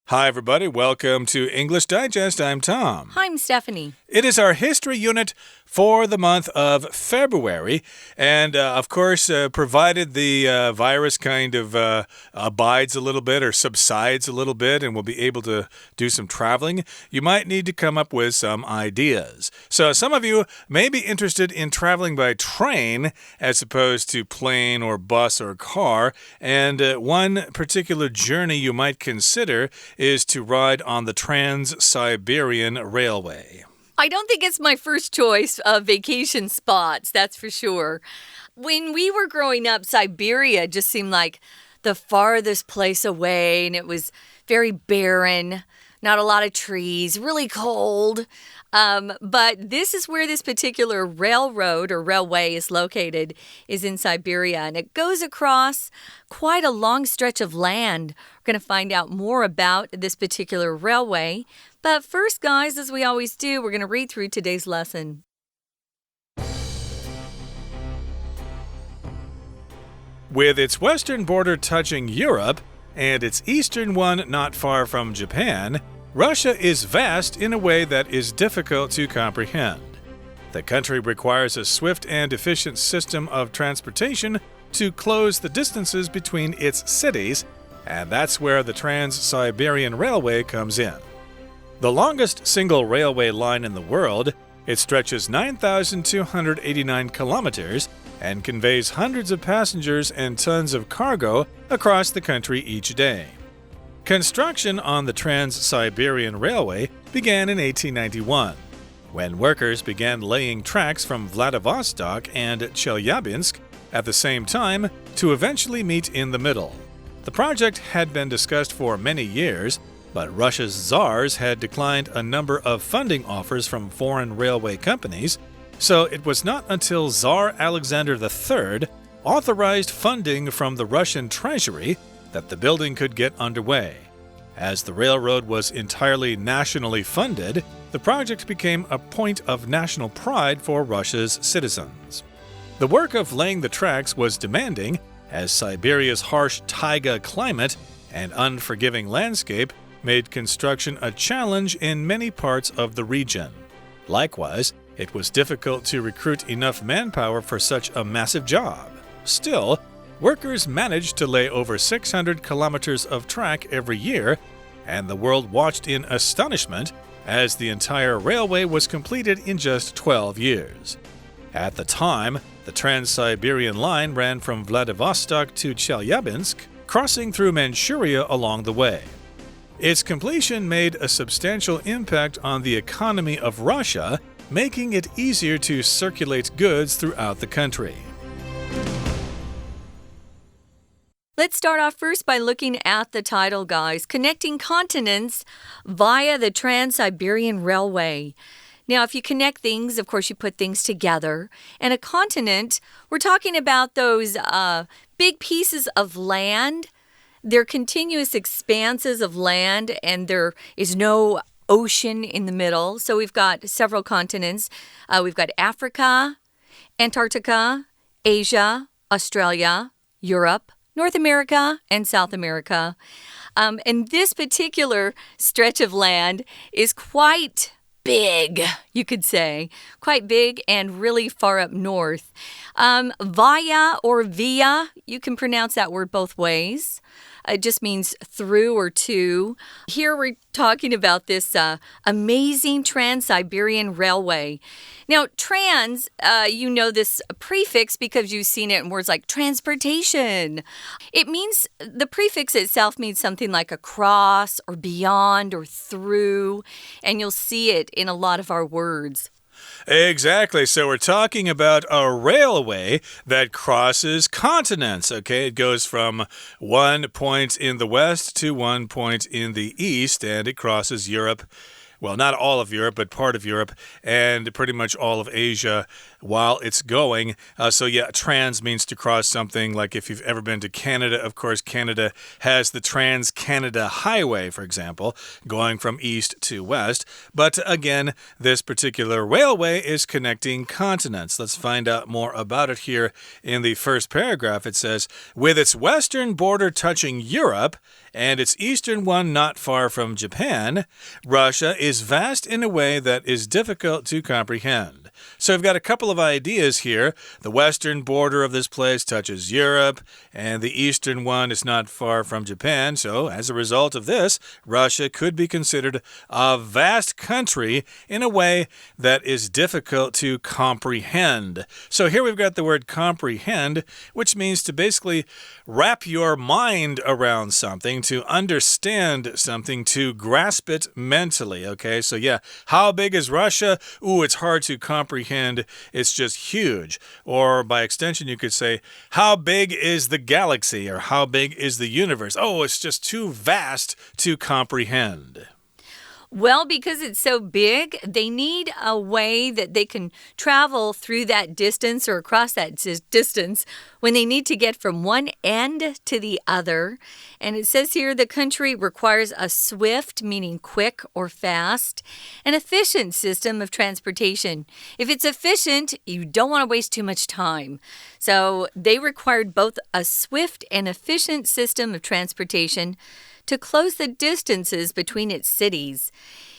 Hi, everybody. Welcome to English Digest. I'm Tom. Hi, I'm Stephanie. It is our history unit for the month of February. And, of course, provided the virus kind of abides a little bit or subsides a little bit and we'll be able to do some traveling, you might need to come up with some ideas. So some of you may be interested in traveling by train as opposed to plane or bus or car. And one particular journey you might consider is to ride on the Trans-Siberian Railway. I don't think it's my first choice of vacation spots, that's for sure. When we were growing up, Siberia just seemed like the farthest place away, and it was very barren, not a lot of trees, really cold. But this is where this particular railroad or railway is located, is in Siberia, and it goes across quite a long stretch of land. We're going to find out more about this particular railway. But first, guys, as we always do, we're going to read through today's lesson. With its western border touching Europe and its eastern one not far from Japan, Russia is vast in a way that is difficult to comprehend. The country requires a swift and efficient system of transportation to close the distances between its cities, and that's where the Trans-Siberian Railway comes in. The longest single railway line in the world, it stretches 9,289 kilometers and conveys hundreds of passengers and tons of cargo across the country each day. Construction on the Trans-Siberian Railway began in 1891, when workers began laying tracks from Vladivostok and Chelyabinsk at the same time to eventually meet in the middle. The project had been discussed for many years, but Russia's czars had declined a number of funding offers from foreign railway companies, so it was not until Tsar Alexander III authorized funding from the Russian treasury that the building could get underway. As the railroad was entirely nationally funded, the project became a point of national pride for Russia's citizens. The work of laying the tracks was demanding, as Siberia's harsh taiga climate and unforgiving landscape made construction a challenge in many parts of the region. Likewise, it was difficult to recruit enough manpower for such a massive job. Still, workers managed to lay over 600 kilometers of track every year, and the world watched in astonishment as the entire railway was completed in just 12 years. At the time, the Trans-Siberian line ran from Vladivostok to Chelyabinsk, crossing through Manchuria along the way. Its completion made a substantial impact on the economy of Russia, making it easier to circulate goods throughout the country. Let's start off first by looking at the title, guys. Connecting continents via the Trans-Siberian Railway. Now, if you connect things, of course, you put things together. And a continent, we're talking about those big pieces of land. They're continuous expanses of land, and there is no ocean in the middle. So we've got several continents. We've got Africa, Antarctica, Asia, Australia, Europe, North America, and South America. And this particular stretch of land is quite big, you could say. Quite big and really far up north. Via or via, you can pronounce that word both ways. It just means through or to. Here we're talking about this amazing Trans-Siberian Railway. Now, trans, you know this prefix because you've seen it in words like transportation. It means, the prefix itself means something like across or beyond or through, and you'll see it in a lot of our words. Exactly. So we're talking about a railway that crosses continents, okay? It goes from one point in the west to one point in the east, and it crosses Europe. Well, not all of Europe, but part of Europe, and pretty much all of Asia while it's going. So yeah, trans means to cross something. Like if you've ever been to Canada, of course, Canada has the Trans-Canada Highway, for example, going from east to west. But again, this particular railway is connecting continents. Let's find out more about it here in the first paragraph. It says, with its western border touching Europe and its eastern one not far from Japan, Russia is vast in a way that is difficult to comprehend. So we've got a couple of ideas here. The western border of this place touches Europe, and the eastern one is not far from Japan. So as a result of this, Russia could be considered a vast country in a way that is difficult to comprehend. So here we've got the word comprehend, which means to basically wrap your mind around something, to understand something, to grasp it mentally. Okay, so yeah, how big is Russia? Ooh, it's hard to comprehend. It's just huge. Or by extension, you could say, how big is the galaxy? Or how big is the universe? Oh, it's just too vast to comprehend. Well, because it's so big, they need a way that they can travel through that distance or across that distance when they need to get from one end to the other. And it says here the country requires a swift, meaning quick or fast, and efficient system of transportation. If it's efficient, you don't want to waste too much time. So they required both a swift and efficient system of transportation to close the distances between its cities.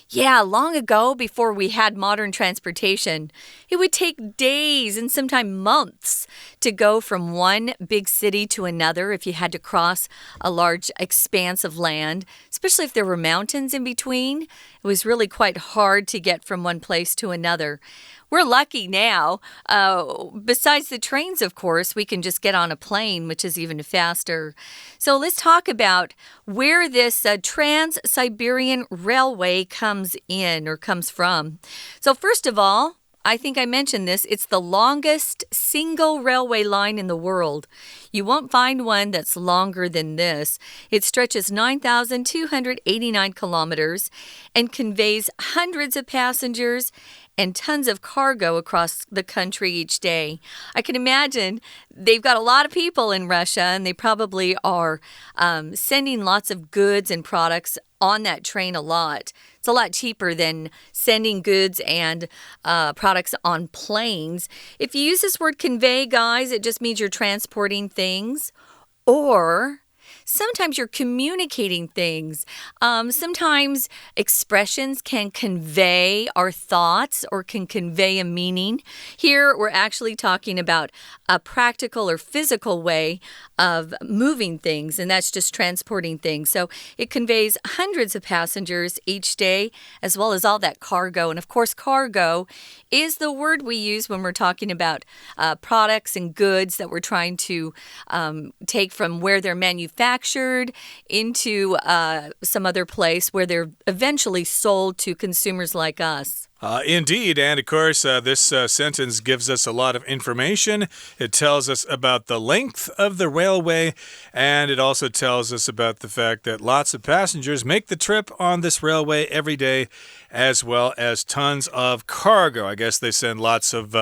Yeah, long ago, before we had modern transportation, it would take days and sometimes months to go from one big city to another if you had to cross a large expanse of land, especially if there were mountains in between. It was really quite hard to get from one place to another. We're lucky now. Besides the trains, of course, we can just get on a plane, which is even faster. So let's talk about where this Trans-Siberian Railway comes in or comes from. So first of all, I think I mentioned this. It's the longest single railway line in the world. You won't find one that's longer than this. It stretches 9,289 kilometers and conveys hundreds of passengers and tons of cargo across the country each day. I can imagine they've got a lot of people in Russia, and they probably are sending lots of goods and products on that train a lot. It's a lot cheaper than sending goods and products on planes. If you use this word convey, guys, it just means you're transporting things, or sometimes you're communicating things. Sometimes expressions can convey our thoughts or can convey a meaning. Here, we're actually talking about a practical or physical way of moving things, and that's just transporting things. So it conveys hundreds of passengers each day, as well as all that cargo. And of course, cargo is the word we use when we're talking about products and goods that we're trying to take from where they're manufactured into some other place where they're eventually sold to consumers like us. Indeed, and of course, this sentence gives us a lot of information. It tells us about the length of the railway, and it also tells us about the fact that lots of passengers make the trip on this railway every day, as well as tons of cargo. I guess they send lots of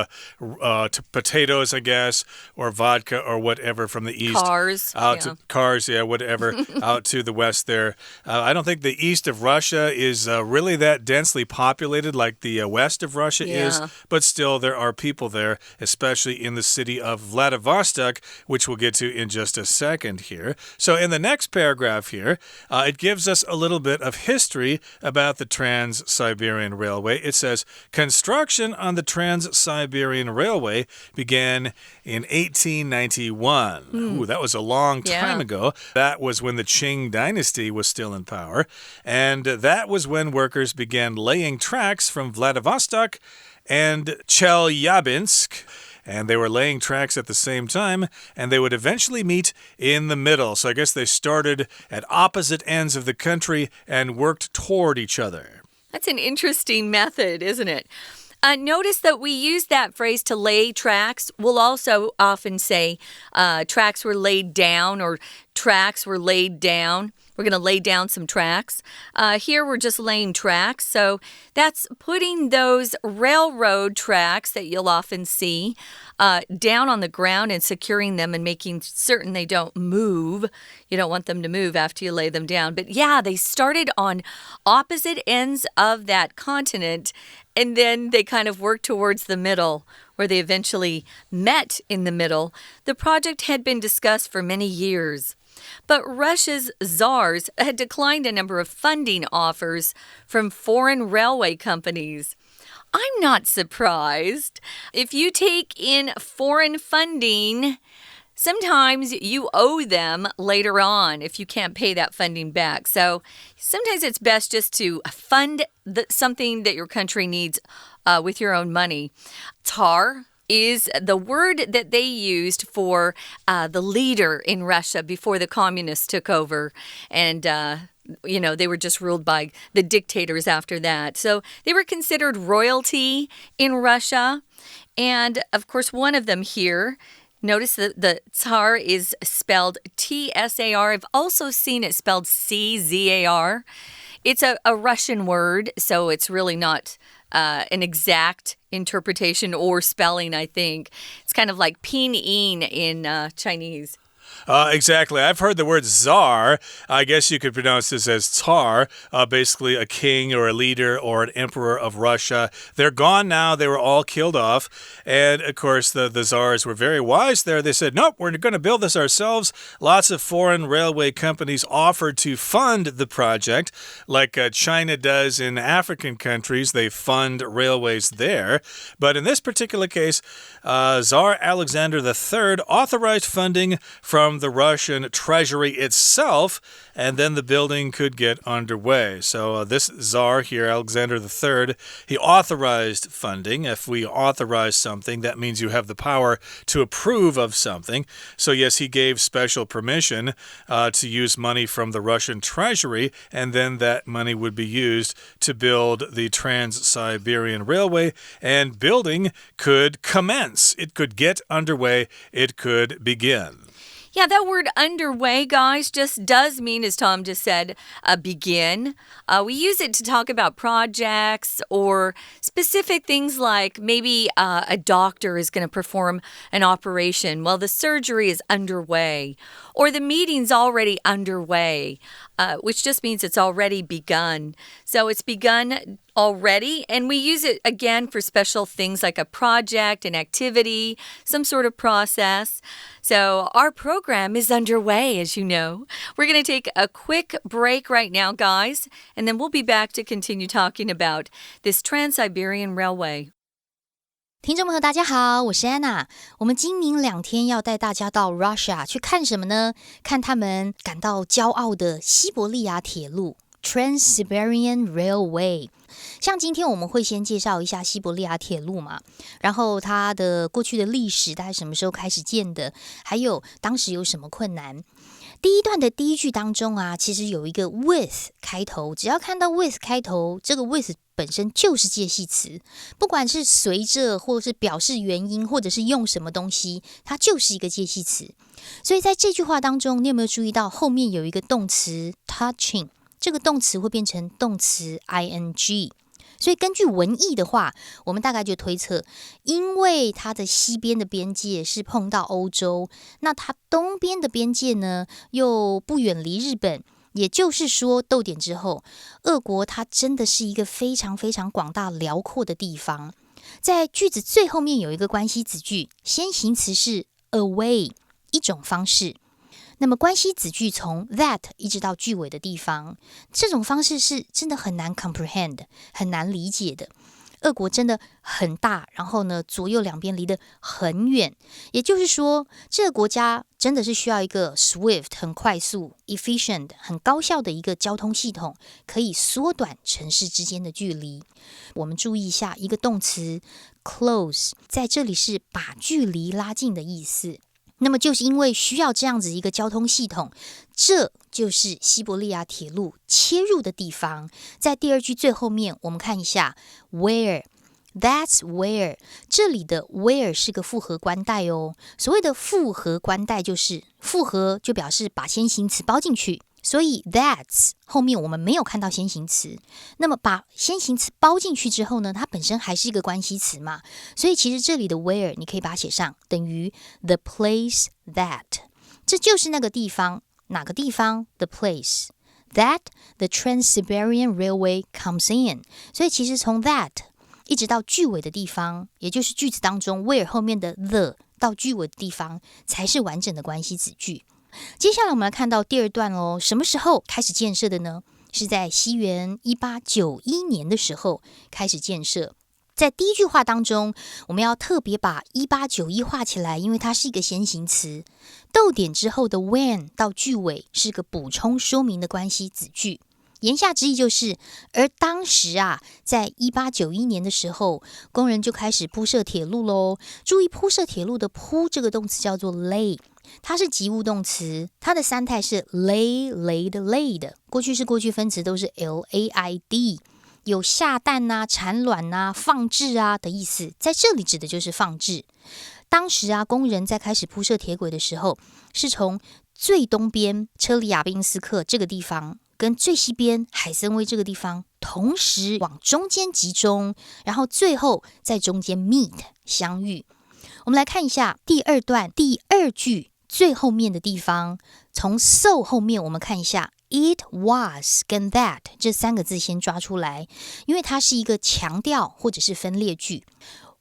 potatoes, I guess, or vodka or whatever from the east. Cars, whatever, out to the west there. I don't think the east of Russia is really that densely populated like the west of Russia is, but still there are people there, especially in the city of Vladivostok, which we'll get to in just a second here. So in the next paragraph here, it gives us a little bit of history about the Trans-Siberian Railway. It says, construction on the Trans-Siberian Railway began in 1891. Ooh, that was a long time ago. That was when the Qing dynasty was still in power, and that was when workers began laying tracks from Vladivostok and Chelyabinsk. And they were laying tracks at the same time, and they would eventually meet in the middle. So I guess they started at opposite ends of the country and worked toward each other. That's an interesting method, isn't it? Notice that we use that phrase to lay tracks. We'll also often say tracks were laid down or tracks were laid down. We're going to lay down some tracks. Here we're just laying tracks. So that's putting those railroad tracks that you'll often see down on the ground and securing them and making certain they don't move. You don't want them to move after you lay them down. But yeah, they started on opposite ends of that continent, and then they kind of worked towards the middle, where they eventually met in the middle. The project had been discussed for many years. But Russia's czars had declined a number of funding offers from foreign railway companies. I'm not surprised. If you take in foreign funding, sometimes you owe them later on if you can't pay that funding back. So sometimes it's best just to fund something that your country needs with your own money. Tsar is the word that they used for the leader in Russia before the communists took over. And they were just ruled by the dictators after that. So they were considered royalty in Russia. And, of course, one of them here, notice that the Tsar is spelled T-S-A-R. I've also seen it spelled C-Z-A-R. It's a Russian word, so it's really not an exact interpretation or spelling, I think. It's kind of like pinyin in Chinese. Exactly. I've heard the word czar. I guess you could pronounce this as Tsar, basically a king or a leader or an emperor of Russia. They're gone now. They were all killed off. And, of course, the czars were very wise there. They said, nope, we're going to build this ourselves. Lots of foreign railway companies offered to fund the project, like China does in African countries. They fund railways there. But in this particular case, Tsar Alexander III authorized funding from the Russian treasury itself, and then the building could get underway. So this Tsar here, Alexander III, he authorized funding. If we authorize something, that means you have the power to approve of something. So yes, he gave special permission to use money from the Russian treasury, and then that money would be used to build the Trans-Siberian Railway, and building could commence. It could get underway. It could begin. Yeah, that word underway, guys, just does mean, as Tom just said, begin. We use it to talk about projects or specific things like maybe a doctor is going to perform an operation. Well, the surgery is underway, or the meeting's already underway, which just means it's already begun. So it's begun already, and we use it again for special things like a project, an activity, some sort of process. So our program is underway, as you know. We're going to take a quick break right now, guys, and then we'll be back to continue talking about this Trans-Siberian Railway. 听众朋友大家好，我是安娜。我们今明2天要带大家到 Russia 去看什么呢？看他们感到骄傲的西伯利亚铁路 Trans-Siberian Railway。像今天我们会先介绍一下西伯利亚铁路嘛，然后它的过去的历史大概什么时候开始建的，还有当时有什么困难。第一段的第一句当中啊，其实有一个 with 开头，只要看到 with 开头，这个 with 本身就是介系词，不管是随着或是表示原因，或者是用什么东西，它就是一个介系词。所以在这句话当中，你有没有注意到后面有一个动词 touching， 这个动词会变成动词 ing。所以根据文意的话，我们大概就推测，因为它的西边的边界是碰到欧洲，那它东边的边界呢又不远离日本，也就是说逗点之后，俄国它真的是一个非常非常广大辽阔的地方。在句子最后面有一个关系子句，先行词是 away， 一种方式。那么关系子句从 that 一直到句尾的地方，这种方式是真的很难 comprehend， 很难理解的。俄国真的很大，然后呢，左右两边离得很远，也就是说，这个国家真的是需要一个 swift 很快速 efficient 很高效的一个交通系统，可以缩短城市之间的距离。我们注意一下一个动词 close， 在这里是把距离拉近的意思。那么就是因为需要这样子一个交通系统，这就是西伯利亚铁路切入的地方。在第二句最后面，我们看一下 where That's where 这里的 where 是个复合关代哦。所谓的复合关代就是复合就表示把先行词包进去，所以 that's 后面我们没有看到先行词。那么把先行词包进去之后呢，它本身还是一个关系词嘛，所以其实这里的 where 你可以把它写上等于 the place that， 这就是那个地方，哪个地方 the place that the Trans-Siberian Railway comes in。 所以其实从 that一直到句尾的地方，也就是句子当中 where 后面的 the 到句尾的地方才是完整的关系子句。接下来我们来看到第二段哦，什么时候开始建设的呢？是在西元1891年的时候开始建设。在第一句话当中，我们要特别把1891画起来，因为它是一个先行词，逗点之后的 when 到句尾是个补充说明的关系子句。言下之意就是，而当时啊，在1891年的时候，工人就开始铺设铁路咯。注意铺设铁路的铺这个动词叫做 lay， 它是及物动词，它的三态是 laid， 过去式过去分词都是 laid， 有下蛋啊、产卵啊、放置啊的意思，在这里指的就是放置。当时啊，工人在开始铺设铁轨的时候，是从最东边车里亚宾斯克这个地方跟最西边海森威这个地方同时往中间集中，然后最后在中间 meet 相遇。我们来看一下第二段第二句最后面的地方，从 so 后面我们看一下 it was 跟 that 这三个字先抓出来，因为它是一个强调或者是分裂句。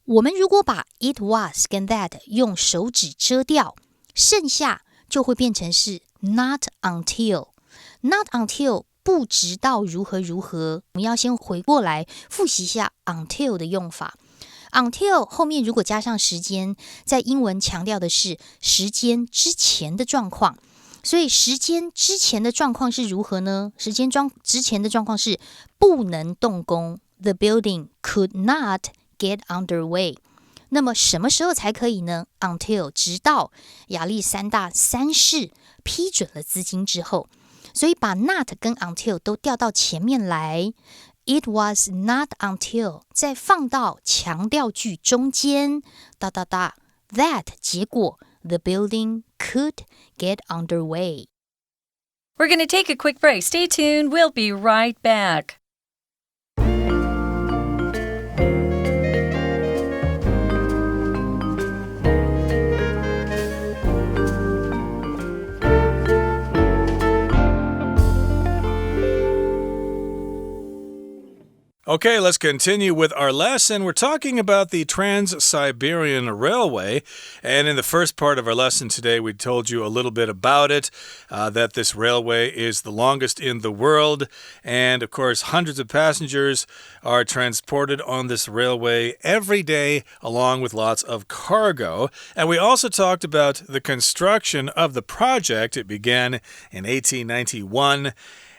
我们如果把 it was 跟 that 用手指遮掉，剩下就会变成是 not until。Not until 不直到如何如何，我们要先回过来复习一下 until 的用法。until 后面如果加上时间，在英文强调的是时间之前的状况，所以时间之前的状况是如何呢？时间之前的状况是不能动工 ，the building could not get underway。那么什么时候才可以呢？ until 直到亚历山大三世批准了资金之后。所以把 not 跟 until 都调到前面来 It was not until 再放到强调句中间that 结果 the building could get underway. We're going to take a quick break. Stay tuned. We'll be right back. Okay, let's continue with our lesson. We're talking about the Trans-Siberian Railway. And in the first part of our lesson today, we told you a little bit about it, that this railway is the longest in the world. And, of course, hundreds of passengers are transported on this railway every day, along with lots of cargo. And we also talked about the construction of the project. It began in 1891.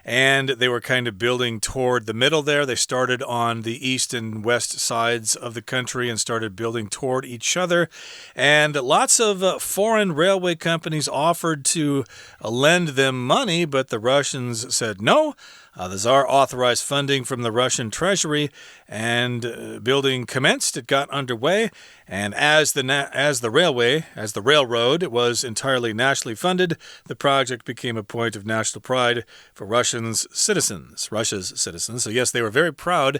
And they were kind of building toward the middle there. They started on the east and west sides of the country and started building toward each other. And lots of foreign railway companies offered to lend them money, but the Russians said no. The Tsar authorized funding from the Russian treasury, and building commenced. It got underway, and as the railroad was entirely nationally funded, the project became a point of national pride for Russia's citizens. So yes, they were very proud.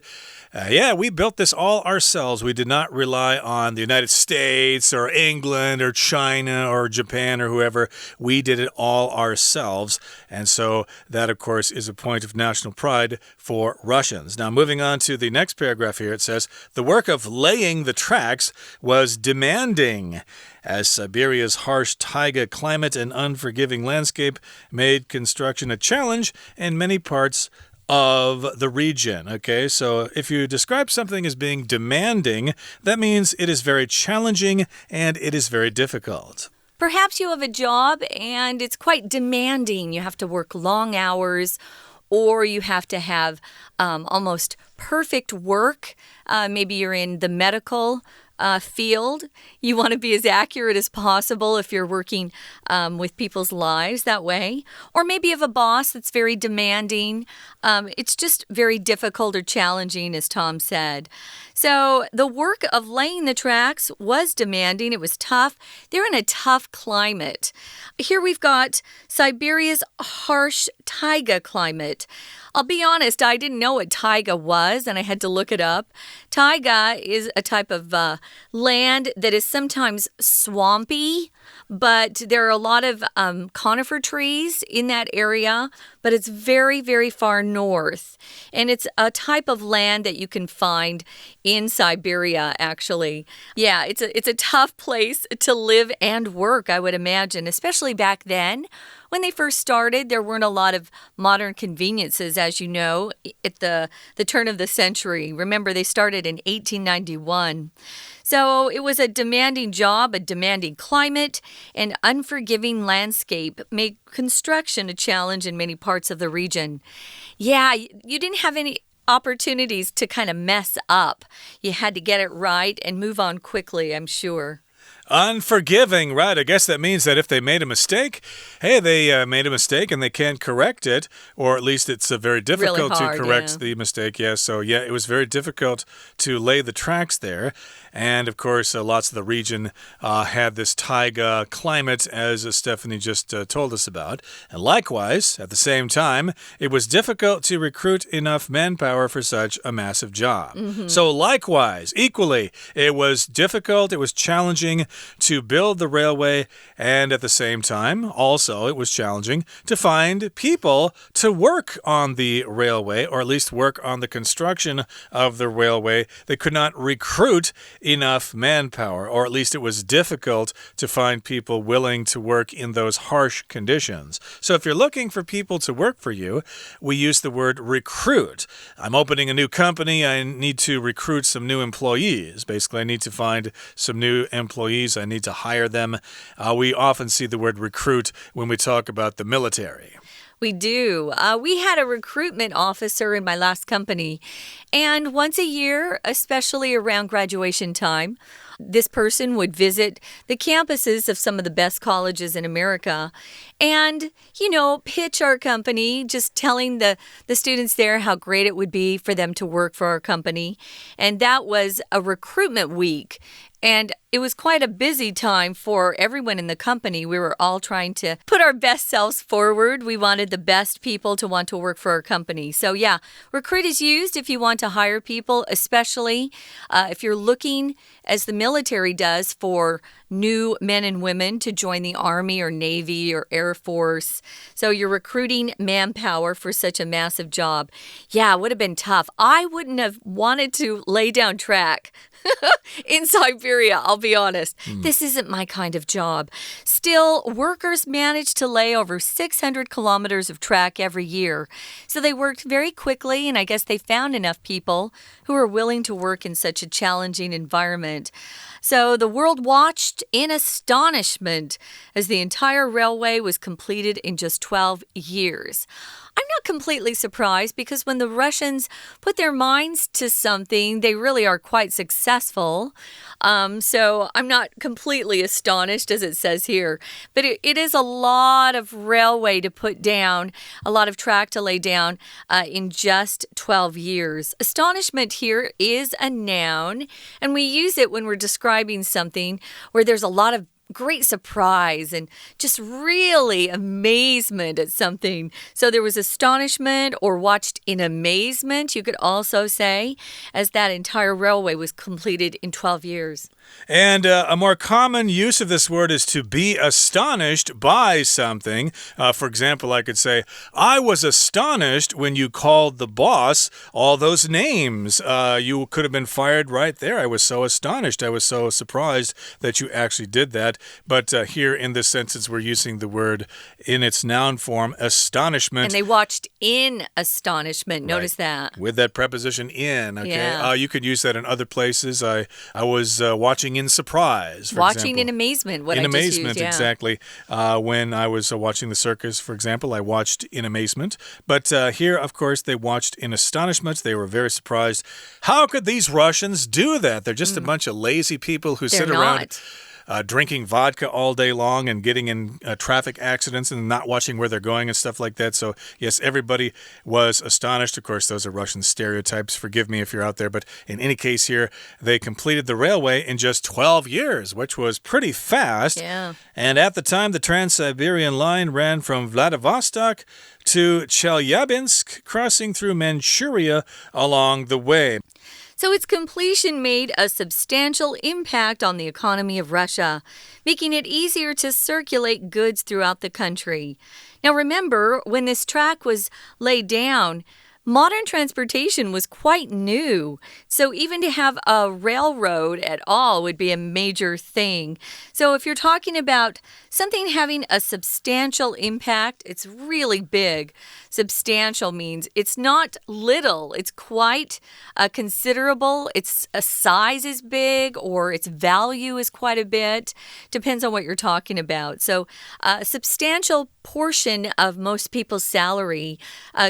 We built this all ourselves. We did not rely on the United States or England or China or Japan or whoever. We did it all ourselves, and so that, of course, is a point of national pride for Russians. Now, moving on to the next paragraph here, it says, the work of laying the tracks was demanding, as Siberia's harsh taiga climate and unforgiving landscape made construction a challenge in many parts of the region. Okay, so if you describe something as being demanding, that means it is very challenging and it is very difficult. Perhaps you have a job and it's quite demanding. You have to work long hours, or you have to have almost perfect work. Maybe you're in the medical field. You want to be as accurate as possible if you're working with people's lives that way. Or maybe you have a boss that's very demanding. It's just very difficult or challenging, as Tom said. So the work of laying the tracks was demanding. It was tough. They're in a tough climate. Here we've got Siberia's harsh taiga climate. I'll be honest, I didn't know what taiga was, and I had to look it up. Taiga is a type of land that is sometimes swampy, but there are a lot of conifer trees in that area, but it's very, very far north. And it's a type of land that you can find in Siberia, actually. Yeah, it's a tough place to live and work, I would imagine, especially back then. When they first started, there weren't a lot of modern conveniences, as you know, at the turn of the century. Remember, they started in 1891. So it was a demanding job, a demanding climate, and unforgiving landscape made construction a challenge in many parts of the region. Yeah, you didn't have any opportunities to kind of mess up. You had to get it right and move on quickly, I'm sure. Unforgiving, right? I guess that means that if they made a mistake, hey, they made a mistake and they can't correct it, or at least it's very difficult really hard, to correct the mistake. Yeah, so yeah, it was very difficult to lay the tracks there. And of course, lots of the region had this taiga climate, as Stephanie just told us about. And likewise, at the same time, it was difficult to recruit enough manpower for such a massive job. So likewise, equally, it was difficult, it was challenging to build the railway, and at the same time, also, it was challenging to find people to work on the railway, or at least work on the construction of the railway. They could not recruit enough manpower, or at least it was difficult to find people willing to work in those harsh conditions. So if you're looking for people to work for you, we use the word recruit. I'm opening a new company. I need to recruit some new employees. Basically, I need to find some new employees. I need to hire them. We often see the word recruit when we talk about the military. We do. We had a recruitment officer in my last company, and once a year, especially around graduation time, this person would visit the campuses of some of the best colleges in America and, pitch our company, just telling the students there how great it would be for them to work for our company. And that was a recruitment week. And it was quite a busy time for everyone in the company. We were all trying to put our best selves forward. We wanted the best people to want to work for our company. So yeah, recruit is used if you want to hire people, especially if you're looking, as the military does, for new men and women to join the Army or Navy or Air Force. So you're recruiting manpower for such a massive job. Yeah, it would have been tough. I wouldn't have wanted to lay down track in Siberia, I'll be honest. This isn't my kind of job. Still, workers managed to lay over 600 kilometers of track every year. So they worked very quickly, and I guess they found enough people who were willing to work in such a challenging environment. So the world watched in astonishment as the entire railway was completed in just 12 years. I'm not completely surprised because when the Russians put their minds to something, they really are quite successful. So I'm not completely astonished, as it says here. But it is a lot of railway to put down, a lot of track to lay down in just 12 years. Astonishment here is a noun, and we use it when we're describing something where there's a lot of great surprise and just really amazement at something. So there was astonishment or watched in amazement, you could also say, as that entire railway was completed in 12 years. And a more common use of this word is to be astonished by something. For example, I could say, I was astonished when you called the boss all those names. You could have been fired right there. I was so astonished. I was so surprised that you actually did that. But here in this sentence, we're using the word in its noun form, astonishment. And they watched in astonishment. Notice that. With that preposition in, okay? Yeah. You could use that in other places. I was watching watching in surprise, for Watching example. in amazement, what in I just amazement, used, yeah. exactly. When I was watching the circus, for example, I watched in amazement. But here, of course, they watched in astonishment. They were very surprised. How could these Russians do that? They're just a bunch of lazy people who sit around drinking vodka all day long and getting in traffic accidents and not watching where they're going and stuff like that. So, yes, everybody was astonished. Of course, those are Russian stereotypes. Forgive me if you're out there. But in any case here, they completed the railway in just 12 years, which was pretty fast. Yeah. And at the time, the Trans-Siberian line ran from Vladivostok to Chelyabinsk, crossing through Manchuria along the way. So its completion made a substantial impact on the economy of Russia, making it easier to circulate goods throughout the country. Now remember, when this track was laid down, modern transportation was quite new, so even to have a railroad at all would be a major thing. So if you're talking about something having a substantial impact, it's really big. Substantial means it's not little, it's quite considerable. Its size is big or its value is quite a bit. Depends on what you're talking about. So a substantial portion of most people's salary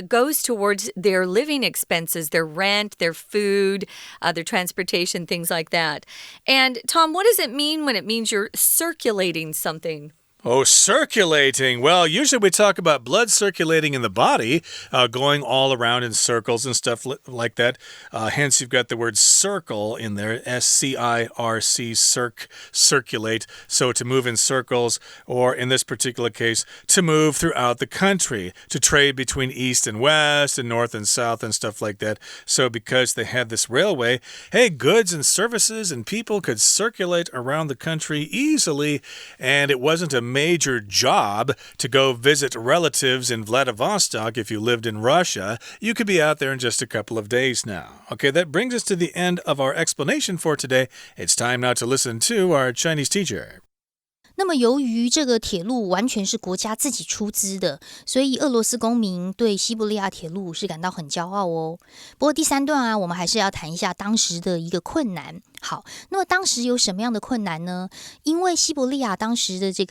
goes towards their living expenses, their rent, their food, their transportation, things like that. And Tom, what does it mean when it means you're circulating something? Oh, circulating. Well, usually we talk about blood circulating in the body, going all around in circles and stuff like that. Hence, you've got the word circle in there, S-C-I-R-C, circulate. So to move in circles, or in this particular case, to move throughout the country, to trade between east and west and north and south and stuff like that. So because they had this railway, hey, goods and services and people could circulate around the country easily, and it wasn't a major job to go visit relatives in Vladivostok if you lived in Russia. You could be out there in just a couple of days now. Okay, that brings us to the end of our explanation for today. It's time now to listen to our Chinese teacher. 那么由于这个铁路完全是国家自己出资的，所以俄罗斯公民对西伯利亚铁路是感到很骄傲哦。不过第三段我们还是要谈一下当时的一个困难。好，那么当时有什么样的困难呢？因为西伯利亚当时的就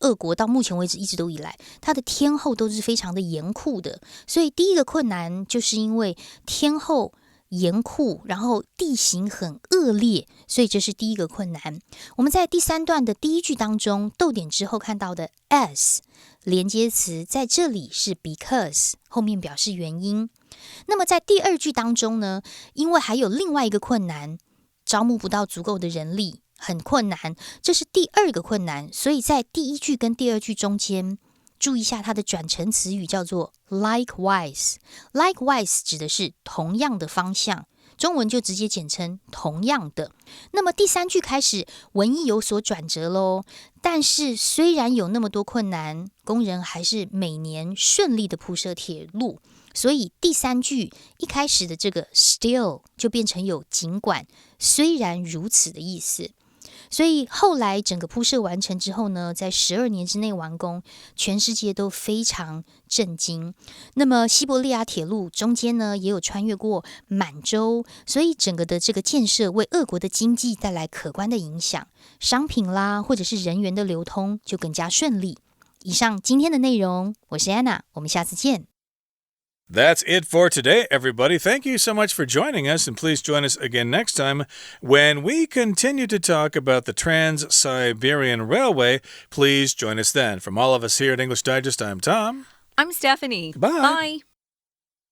俄国到目前为止一直都以来，它的天候都是非常的严酷的，所以第一个困难就是因为天候严酷，然后地形很恶劣，所以这是第一个困难。我们在第三段的第一句当中，逗点之后看到的 as 连接词在这里是 because， 后面表示原因。那么在第二句当中呢，因为还有另外一个困难，招募不到足够的人力，很困难，这是第二个困难，所以在第一句跟第二句中间注意一下它的转成词语叫做 likewise。likewise 指的是同样的方向，中文就直接简称同样的。那么第三句开始文意有所转折咯，但是虽然有那么多困难，工人还是每年顺利的铺设铁路，所以第三句一开始的这个 still 就变成有尽管虽然如此的意思。所以后来整个铺设完成之后呢，在12年之内完工，全世界都非常震惊。那么西伯利亚铁路中间呢，也有穿越过满洲，所以整个的这个建设为俄国的经济带来可观的影响，商品啦或者是人员的流通就更加顺利。以上今天的内容，我是 Anna， 我们下次见。That's it for today, everybody. Thank you so much for joining us, and please join us again next time when we continue to talk about the Trans-Siberian Railway. Please join us then. From all of us here at English Digest, I'm Tom. I'm Stephanie. Bye. Bye.